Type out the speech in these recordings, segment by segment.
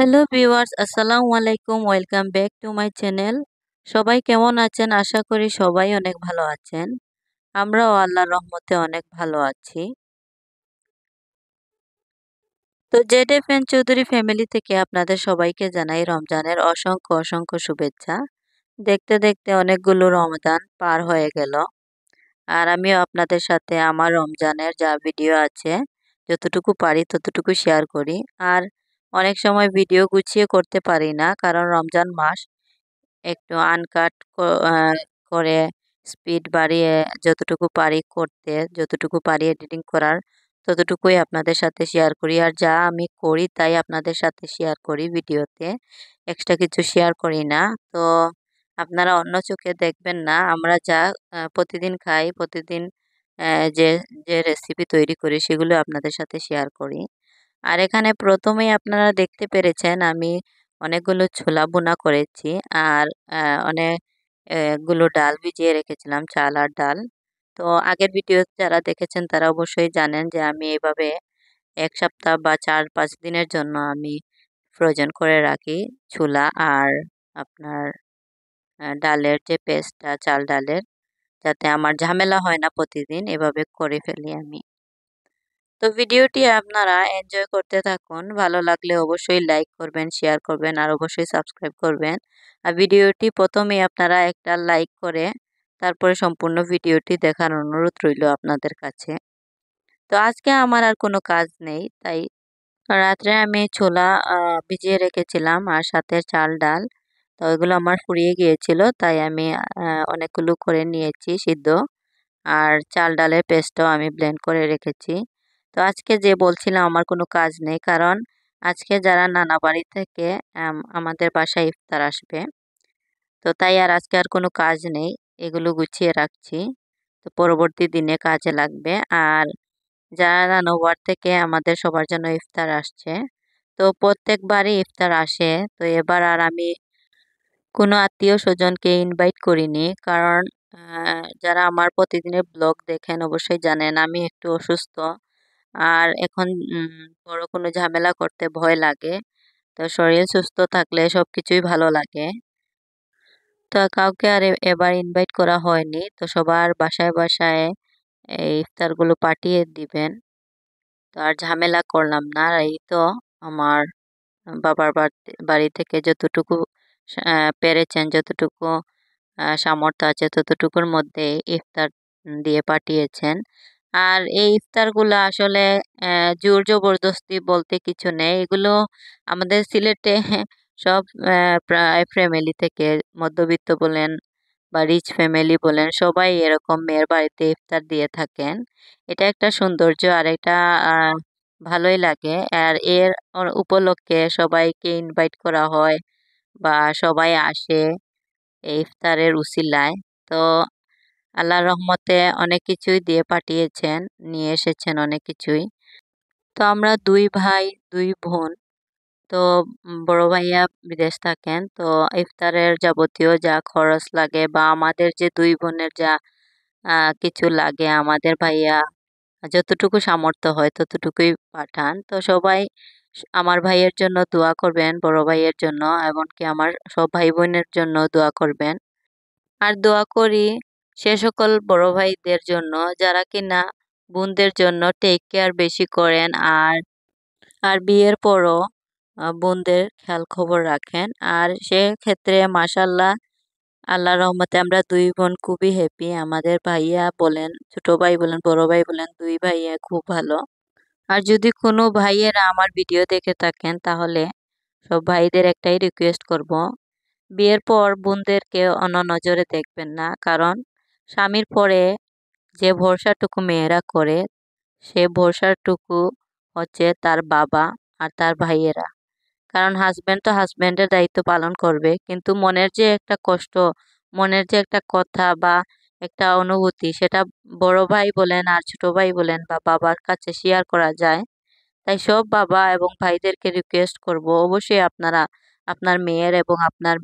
Hello viewers, আসসালামু আলাইকুম। Welcome back to my channel. সবাই কেমন আছেন? আশা করি সবাই অনেক ভালো আছেন। আমরাও আল্লাহর রহমতে অনেক ভালো আছি। তো জেড.এফ.এন চৌধুরী ফ্যামিলি থেকে আপনাদের সবাইকে জানাই রমজানের অসংখ্য অসংখ্য শুভেচ্ছা। দেখতে দেখতে অনেকগুলো রমজান পার হয়ে গেল। আর আমিও আপনাদের সাথে আমার রমজানের যা ভিডিও আছে যতটুকু পারি ততটুকু শেয়ার করি। আর অনেক সময় ভিডিও গুছিয়ে করতে পারি না, কারণ রমজান মাস একটু আনকাট করে স্পিড বাড়িয়ে যতটুকু পারি করতে, যতটুকু পারি এডিটিং করার ততটুকুই আপনাদের সাথে শেয়ার করি। আর যা আমি করি তাই আপনাদের সাথে শেয়ার করি ভিডিওতে, এক্সট্রা কিছু শেয়ার করি না। তো আপনারা অন্য চোখে দেখবেন না। আমরা যা প্রতিদিন খাই, প্রতিদিন যে যে রেসিপি তৈরি করি সেগুলো আপনাদের সাথে শেয়ার করি। আর এখানে প্রথমেই আপনারা দেখতে পেরেছেন আমি অনেকগুলো ছোলা ভুনা করেছি। আর অনেকগুলো ডাল ভিজিয়ে রেখেছিলাম, চাল আর ডাল। তো আগের ভিডিও যারা দেখেছেন তারা অবশ্যই জানেন যে আমি এইভাবে ১ সপ্তাহ বা ৪-৫ দিনের জন্য আমি ফ্রোজেন করে রাখি ছোলা আর আপনার ডালের যে পেস্টটা, চাল ডালের, যাতে আমার ঝামেলা হয় না, প্রতিদিন এভাবে করে ফেলি আমি। তো ভিডিওটি আপনারা এনজয় করতে থাকুন। ভালো লাগলে অবশ্যই লাইক করবেন, শেয়ার করবেন আর অবশ্যই সাবস্ক্রাইব করবেন। আর ভিডিওটি প্রথমেই আপনারা একটা লাইক করে তারপরে সম্পূর্ণ ভিডিওটি দেখার অনুরোধ রইল আপনাদের কাছে। তো আজকে আমার আর কোনো কাজ নেই, তাই রাত্রে আমি ছোলা ভিজিয়ে রেখেছিলাম আর সাথে চাল ডাল। তো ওইগুলো আমার ফুরিয়ে গিয়েছিল, তাই আমি অনেকগুলো করে নিয়েছি সিদ্ধ। আর চাল ডালের পেস্টটাও আমি ব্লেন্ড করে রেখেছি। তো আজকে যে বলছিলাম আমার কোনো কাজ নেই, কারণ আজকে যারা নানা বাড়ি থেকে আমাদের বাসায় ইফতার আসবে। তো তাই আর আজকে আর কোনো কাজ নেই, এগুলো গুছিয়ে রাখছি। তো পরবর্তী দিনে কাজে লাগবে। আর যারা নানা ওয়ার্ড থেকে আমাদের সবার জন্য ইফতার আসছে, তো প্রত্যেকবারই ইফতার আসে। তো এবার আর আমি কোনো আত্মীয়-স্বজনকে ইনভাইট করিনি। কারণ যারা আমার প্রতিদিনের ব্লগ দেখেন অবশ্যই জানেন আমি একটু অসুস্থ। আর এখন বড় কোনো ঝামেলা করতে ভয় লাগে। তো শরীর সুস্থ থাকলে সবকিছুই ভালো লাগে। তো কাউকে আর এবার ইনভাইট করা হয়নি। তো সবার বাসায় বাসায় এই ইফতারগুলো পাঠিয়ে দিবেন। তো আর ঝামেলা করলাম না। আর এই তো আমার বাবার বাড়ি থেকে যতটুকু পেরেছেন, যতটুকু সামর্থ্য আছে ততটুকুর মধ্যে ইফতার দিয়ে পাঠিয়েছেন। আর এই ইফতারগুলো আসলে জোর জবরদস্তি বলতে কিছু নেই। এগুলো আমাদের সিলেটে সব প্রায় ফ্যামিলি থেকে, মধ্যবিত্ত বলেন বা রিচ ফ্যামিলি বলেন, সবাই এরকম মেয়ের বাড়িতে ইফতার দিয়ে থাকেন। এটা একটা সৌন্দর্য আর এটা আহ, ভালোই লাগে। আর এর উপলক্ষে সবাইকে ইনভাইট করা হয় বা সবাই আসে এই ইফতারের উছিলায়। তো আল্লাহর রহমতে অনেক কিছুই দিয়ে পাঠিয়েছেন, নিয়ে এসেছেন অনেক কিছুই। তো আমরা ২ ভাই ২ বোন। তো বড় ভাইয়া বিদেশ থাকেন। তো ইফতারের যাবতীয় যা খরচ লাগে বা আমাদের যে ২ বোনের যা কিছু লাগে, আমাদের ভাইয়া যতটুকু সামর্থ্য হয় ততটুকুই পাঠান। তো সবাই আমার ভাইয়ের জন্য দোয়া করবেন, বড় ভাইয়ের জন্য, এমনকি আমার সব ভাই বোনের জন্য দোয়া করবেন। আর দোয়া করি সে সকল বড় ভাইদের জন্য যারা কিনা বোনদের জন্য টেক কেয়ার বেশি করেন। আর আর বিয়ের পরও বোনদের খেয়াল খবর রাখেন। আর সেক্ষেত্রে মাশাল্লাহ, আল্লাহর রহমতে আমরা ২ বোন খুবই হ্যাপি। আমাদের ভাইয়া বলেন, ছোট ভাই বলেন, বড় ভাই বলেন, ২ ভাইয়া খুব ভালো। আর যদি কোনো ভাইয়েরা আমার ভিডিও দেখে থাকেন তাহলে সব ভাইদের একটাই রিকোয়েস্ট করব, বিয়ের পর বোনদেরকে অন্য নজরে দেখবেন না। কারণ স্বামীর পরে যে ভরসাটুকু মেয়েরা করে, সে ভরসাটুকু হচ্ছে তার বাবা আর তার ভাইয়েরা। কারণ হাজবেন্ড তো হাজবেন্ডের দায়িত্ব পালন করবে, কিন্তু মনের যে একটা কষ্ট, মনের যে একটা কথা বা একটা অনুভূতি, সেটা বড় ভাই বলেন আর ছোট ভাই বলেন বা বাবার কাছে শেয়ার করা যায়। তাই সব বাবা এবং ভাইদেরকে রিকোয়েস্ট করব, অবশ্যই আপনারা আপনার মেয়ের এবং আপনার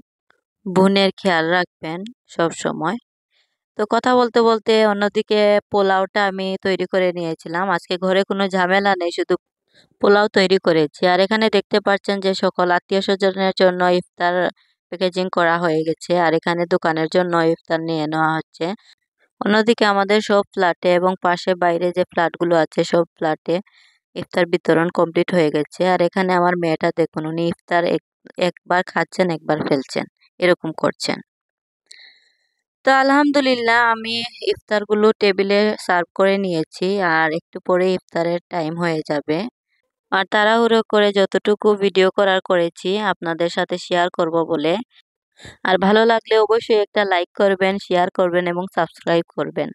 বোনের খেয়াল রাখবেন সব সময়। তো কথা বলতে বলতে অন্যদিকে পোলাওটা আমি তৈরি করে নিয়েছিলাম। আজকে ঘরে কোনো ঝামেলা নেই, শুধু পোলাও তৈরি করেছি। আর এখানে দেখতে পাচ্ছেন যে সকল আত্মীয়স্বজনের জন্য ইফতার প্যাকেজিং করা হয়ে গেছে। আর এখানে দোকানের জন্য ইফতার নিয়ে নেওয়া হচ্ছে। অন্যদিকে আমাদের সব ফ্ল্যাটে এবং পাশে বাইরে যে ফ্ল্যাটগুলো আছে সব ফ্ল্যাটে ইফতার বিতরণ কমপ্লিট হয়ে গেছে। আর এখানে আমার মেয়েটা দেখুন, উনি ইফতার একবার খাচ্ছেন একবার ফেলছেন, এরকম করছেন। তো আলহামদুলিল্লাহ আমি ইফতারগুলো টেবিলে সার্ভ করে নিয়েছি। আর একটু পরে ইফতারের টাইম হয়ে যাবে। আর তাড়াহুড়ো করে যতটুকু ভিডিও করার করেছি আপনাদের সাথে শেয়ার করব বলে। আর ভালো লাগলে অবশ্যই একটা লাইক করবেন, শেয়ার করবেন এবং সাবস্ক্রাইব করবেন।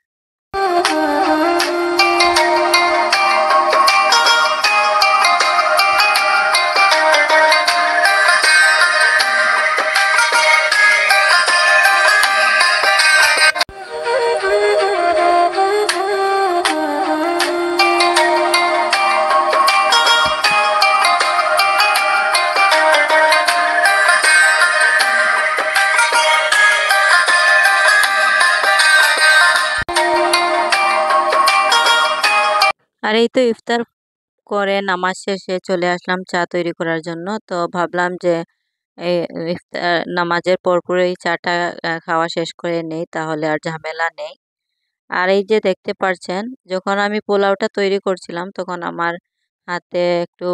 আর এই তো ইফতার করে নামাজ শেষে চলে আসলাম চা তৈরি করার জন্য। তো ভাবলাম যে এই নামাজের পরপরই চাটা খাওয়া শেষ করে নেই, তাহলে আর ঝামেলা নেই। আর এই যে দেখতে পাচ্ছেন, যখন আমি পোলাওটা তৈরি করছিলাম তখন আমার হাতে একটু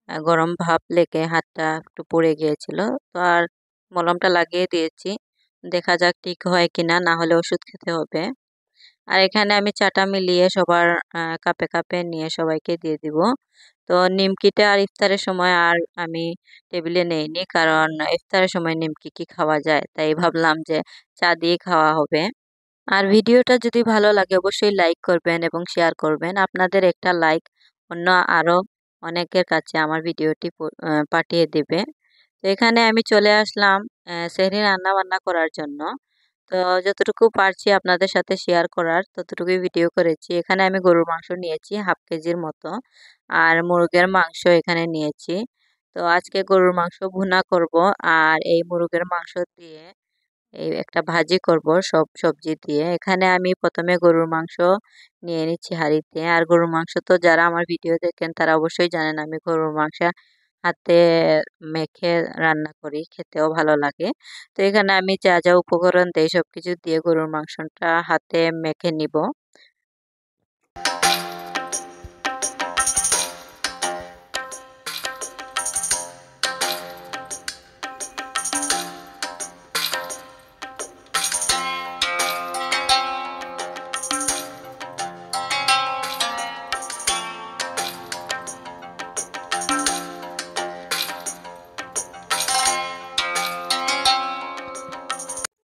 গরম ভাপ লেগে হাতটা একটু পুড়ে গিয়েছিল। তো আর মলমটা লাগিয়ে দিয়েছি, দেখা যাক ঠিক হয় কিনা, না হলে ওষুধ খেতে হবে। আর এখানে আমি চাটা মিলিয়ে সবার কাপে কাপে নিয়ে সবাইকে দিয়ে দিব। তো নিমকিটা আর ইফতারের সময় আর আমি টেবিলে নেইনি, কারণ ইফতারের সময় নিমকি কি খাওয়া যায়, তাই ভাবলাম যে চা দিয়ে খাওয়া হবে। আর ভিডিওটা যদি ভালো লাগে অবশ্যই লাইক করবেন এবং শেয়ার করবেন। আপনাদের একটা লাইক অন্য আরো অনেকের কাছে আমার ভিডিওটি পাঠিয়ে দেবে। তো এখানে আমি চলে আসলাম সেহরি রান্না বান্না করার জন্য। তো যতটুকু পারছি আপনাদের সাথে শেয়ার করার ততটুকুই ভিডিও করেছি। এখানে আমি গরুর মাংস নিয়েছি 1/2 কেজির মতো, আর মুরগের মাংস এখানে নিয়েছি। তো আজকে গরুর মাংস ভুনা করব। আর এই মুরগের মাংস দিয়ে এই একটা ভাজি করব সব সবজি দিয়ে। এখানে আমি প্রথমে গরুর মাংস নিয়ে নিচ্ছি হাঁড়িতে। আর গরুর মাংস তো যারা আমার ভিডিও দেখেন তারা অবশ্যই জানেন আমি গরুর মাংস হাতে মেখে রান্না করি, খেতেও ভালো লাগে। তো এখানে আমি যা যা উপকরণ দেই সবকিছু দিয়ে গরুর মাংসটা হাতে মেখে নিব।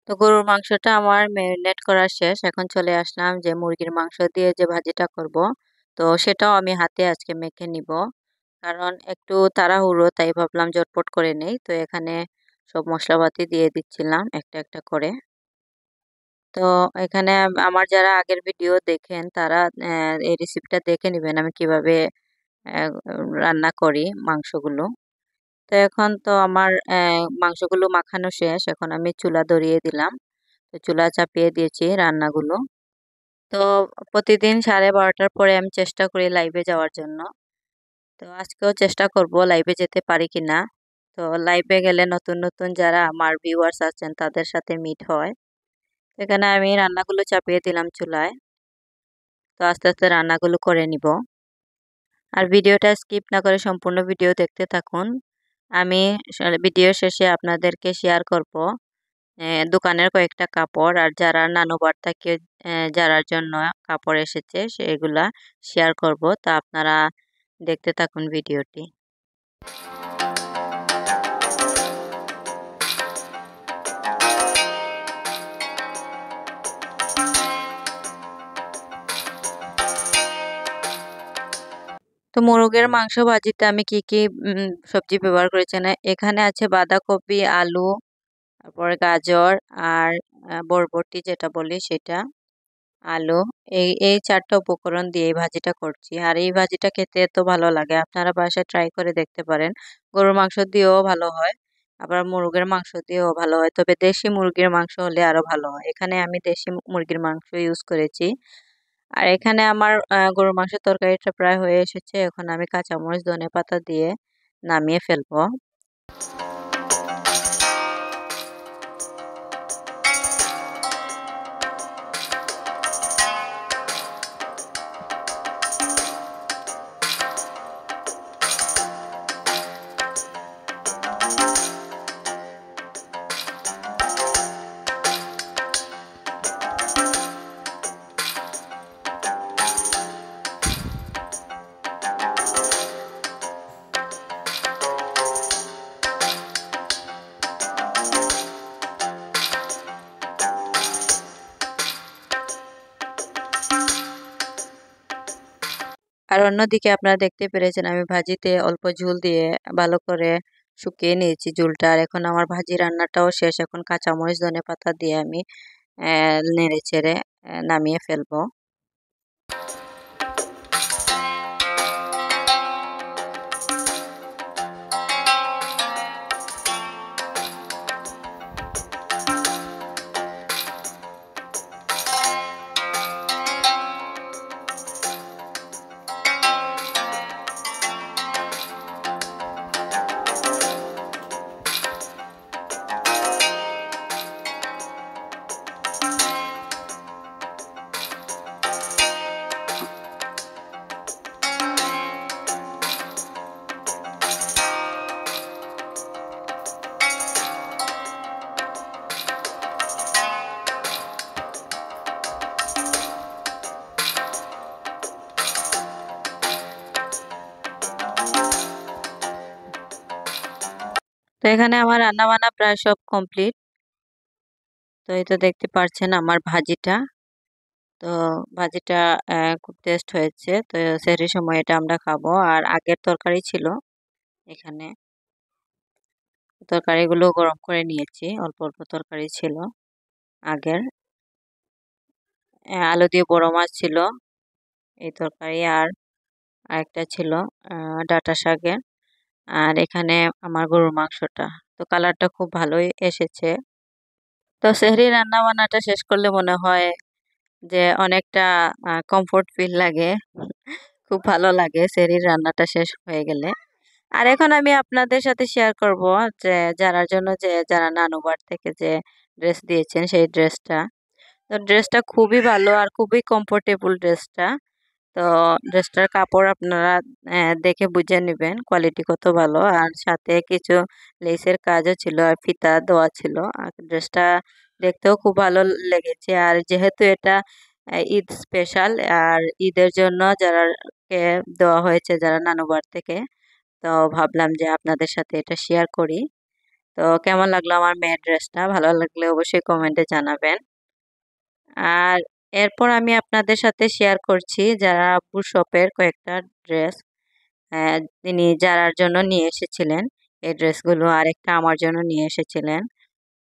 তো গরুর মাংসটা আমার ম্যারিনেট করা শেষ। এখন চলে আসলাম যে মুরগির মাংস দিয়ে যে ভাজিটা করব। তো সেটাও আমি হাতে আজকে মেখে নিব। কারণ একটু তাড়াহুড়ো, তাই ভাবলাম ঝটপট করে নেই। তো এখানে সব মশলাপাতি দিয়ে দিচ্ছিলাম একটা একটা করে। তো এখানে আমার যারা আগের ভিডিও দেখেন তারা এই রেসিপিটা দেখে নেবেন আমি কিভাবে রান্না করি মাংসগুলো। তো এখন তো আমার মাংসগুলো মাখানো শেষ। এখন আমি চুলা ধরিয়ে দিলাম। তো চুলা চাপিয়ে দিয়েছি রান্নাগুলো। তো প্রতিদিন 12:30টার পরে আমি চেষ্টা করি লাইভে যাওয়ার জন্য। তো আজকেও চেষ্টা করব লাইভে যেতে পারি কিনা। তো লাইভে গেলে নতুন নতুন যারা আমার ভিউয়ার্স আছেন তাদের সাথে মিট হয়। এখানে আমি রান্নাগুলো চাপিয়ে দিলাম চুলায়। তো আস্তে আস্তে রান্নাগুলো করে নিব। আর ভিডিওটা স্কিপ না করে সম্পূর্ণ ভিডিও দেখতে থাকুন। আমি ভিডিও শেষে আপনাদেরকে শেয়ার করব দোকানের কয়েকটা কাপড়, আর যারা নানুবার থেকে যারার জন্য কাপড় এসেছে সেগুলা শেয়ার করব। তা আপনারা দেখতে থাকুন ভিডিওটি। তো মোরগের মাংস ভাজিতে আমি কি কি সবজি ব্যবহার করেছি, না এখানে আছে বাঁধাকপি, আলু, তারপরে গাজর, আর বরবটি যেটা বলি সেটা, আলু। এই 4টা উপকরণ দিয়ে এই ভাজিটা করছি। আর এই ভাজিটা খেতে এত ভালো লাগে, আপনারা বাসায় ট্রাই করে দেখতে পারেন। গরুর মাংস দিয়েও ভালো হয়, আবার মুরগের মাংস দিয়েও ভালো হয়, তবে দেশি মুরগির মাংস হলে আরো ভালো হয়। এখানে আমি দেশি মুরগির মাংস ইউজ করেছি। আর এখানে আমার গরুর মাংসের তরকারিটা প্রায় হয়ে এসেছে। এখন আমি কাঁচামরিচ ধনেপাতা দিয়ে নামিয়ে ফেলবো। আর অন্যদিকে আপনারা দেখতে পেরেছেন আমি ভাজিতে অল্প ঝোল দিয়ে ভালো করে শুকিয়ে নিয়েছি ঝোলটা। আর এখন আমার ভাজি রান্নাটাও শেষ। এখন কাঁচামরিচ ধনেপাতা দিয়ে আমি নেড়ে চেড়ে নামিয়ে ফেলবো। তো এখানে আমার রান্না বান্না প্রায় সব কমপ্লিট। তো এই তো দেখতে পাচ্ছেন আমার ভাজিটা। তো ভাজিটা খুব টেস্ট হয়েছে। তো সেহরির সময় এটা আমরা খাবো। আর আগের তরকারি ছিল এখানে। তরকারিগুলো গরম করে নিয়েছি। অল্প অল্প তরকারি ছিল আগের। আলু দিয়ে বড় মাছ ছিল এই তরকারি। আর আরেকটা ছিল ডাঁটা শাকের। আর এখানে আমার গরুর মাংসটা। তো কালারটা খুব ভালোই এসেছে। তো সেহরি রান্না বান্নাটা শেষ করলে মনে হয় যে অনেকটা কমফোর্ট ফিল লাগে। খুব ভালো লাগে সেহরির রান্নাটা শেষ হয়ে গেলে। আর এখন আমি আপনাদের সাথে শেয়ার করব যে যারার জন্য যে যারা নানুবার থেকে যে ড্রেস দিয়েছেন সেই ড্রেসটা। তো ড্রেসটা খুবই ভালো আর খুবই কমফোর্টেবল ড্রেসটা। তো ড্রেসটার কাপড় আপনারা দেখে বুঝে নেবেন কোয়ালিটি কত ভালো। আর সাথে কিছু লেসের কাজও ছিল আর ফিতা দেওয়া ছিল। আর ড্রেসটা দেখতেও খুব ভালো লেগেছে। আর যেহেতু এটা ঈদ স্পেশাল আর ঈদের জন্য যারা কে দেওয়া হয়েছে যারা নানুবার থেকে, তো ভাবলাম যে আপনাদের সাথে এটা শেয়ার করি। তো কেমন লাগলো আমার মেয়ের ড্রেসটা? ভালো লাগলে অবশ্যই কমেন্টে জানাবেন। আর এরপর আমি আপনাদের সাথে শেয়ার করছি যারা আব্বু শপের কয়েকটা ড্রেস তিনি যারার জন্য নিয়ে এসেছিলেন এই ড্রেসগুলো। আর একটা আমার জন্য নিয়ে এসেছিলেন।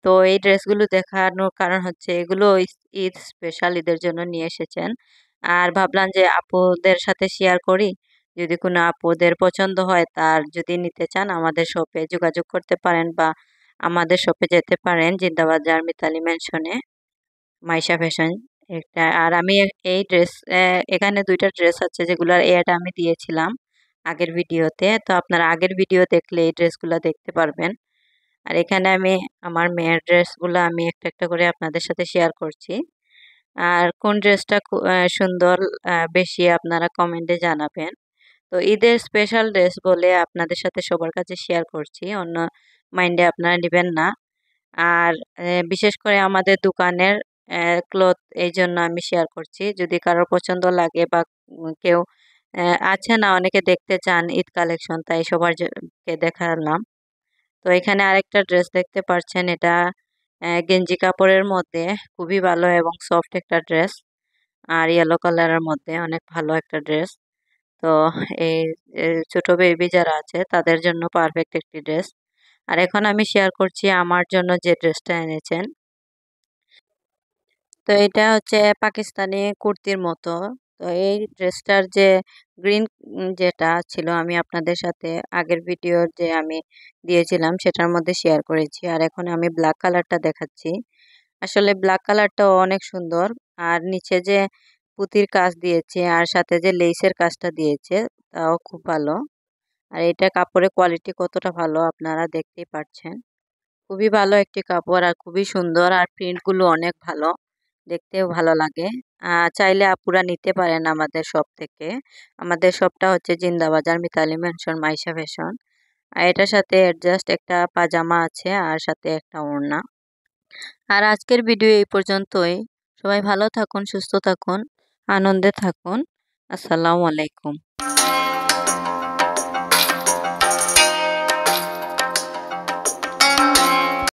তো এই ড্রেসগুলো দেখানোর কারণ হচ্ছে এগুলো ঈদ স্পেশাল ঈদের জন্য নিয়ে এসেছেন। আর ভাবলাম যে আপুদের সাথে শেয়ার করি। যদি কোনো আপুদের পছন্দ হয় তার যদি নিতে চান আমাদের শপে যোগাযোগ করতে পারেন বা আমাদের শপে যেতে পারেন জিন্দাবাজার মিতালি মেনশনে মাইশা ফ্যাশন একটা। আর আমি এই ড্রেস এখানে দুইটা ড্রেস আছে যেগুলোর এড আমি দিয়েছিলাম আগের ভিডিওতে। তো আপনারা আগের ভিডিও দেখলে এই ড্রেসগুলো দেখতে পারবেন। আর এখানে আমি আমার মেয়ের ড্রেসগুলো আমি একটা একটা করে আপনাদের সাথে শেয়ার করছি। আর কোন ড্রেসটা সুন্দর বেশি আপনারা কমেন্টে জানাবেন। তো ঈদের স্পেশাল ড্রেস বলে আপনাদের সাথে সবার কাছে শেয়ার করছি, অন্য মাইন্ডে আপনারা নেবেন না। আর বিশেষ করে আমাদের দোকানের ক্লথ এই জন্য আমি শেয়ার করছি। যদি কারোর পছন্দ লাগে বা কেউ আছে না অনেকে দেখতে চান ঈদ কালেকশন, তাই সবার কে দেখালাম। তো এখানে আরেকটা ড্রেস দেখতে পাচ্ছেন এটা গেঞ্জি কাপড়ের মধ্যে খুবই ভালো এবং সফট একটা ড্রেস। আর ইয়েলো কালারের মধ্যে অনেক ভালো একটা ড্রেস। তো এই ছোট বেবি যারা আছে তাদের জন্য পারফেক্ট একটি ড্রেস। আর এখন আমি শেয়ার করছি আমার জন্য যে ড্রেসটা এনেছেন। তো এটা হচ্ছে পাকিস্তানি কুর্তির মতো। তো এই ড্রেসটার যে গ্রিন যেটা ছিল আমি আপনাদের সাথে আগের ভিডিও যে আমি দিয়েছিলাম সেটার মধ্যে শেয়ার করেছি। আর এখন আমি ব্ল্যাক কালারটা দেখাচ্ছি। আসলে ব্ল্যাক কালারটাও অনেক সুন্দর। আর নিচে যে পুঁতির কাজ দিয়েছে আর সাথে যে লেসের কাজটা দিয়েছে তাও খুব ভালো। আর এটা কাপড়ের কোয়ালিটি কতটা ভালো আপনারা দেখতেই পাচ্ছেন। খুবই ভালো একটি কাপড় আর খুবই সুন্দর, আর প্রিন্টগুলো অনেক ভালো, দেখতেও ভালো লাগে। চাইলে আপুরা নিতে পারেন আমাদের শপ থেকে। আমাদের শপটা হচ্ছে জিন্দাবাজার মিতালি মেনশন মাইশা ফ্যাশন। আর এটার সাথে অ্যাডজাস্ট একটা পাজামা আছে আর সাথে একটা ওড়না। আর আজকের ভিডিও এই পর্যন্তই। সবাই ভালো থাকুন, সুস্থ থাকুন, আনন্দে থাকুন। আসসালামু আলাইকুম।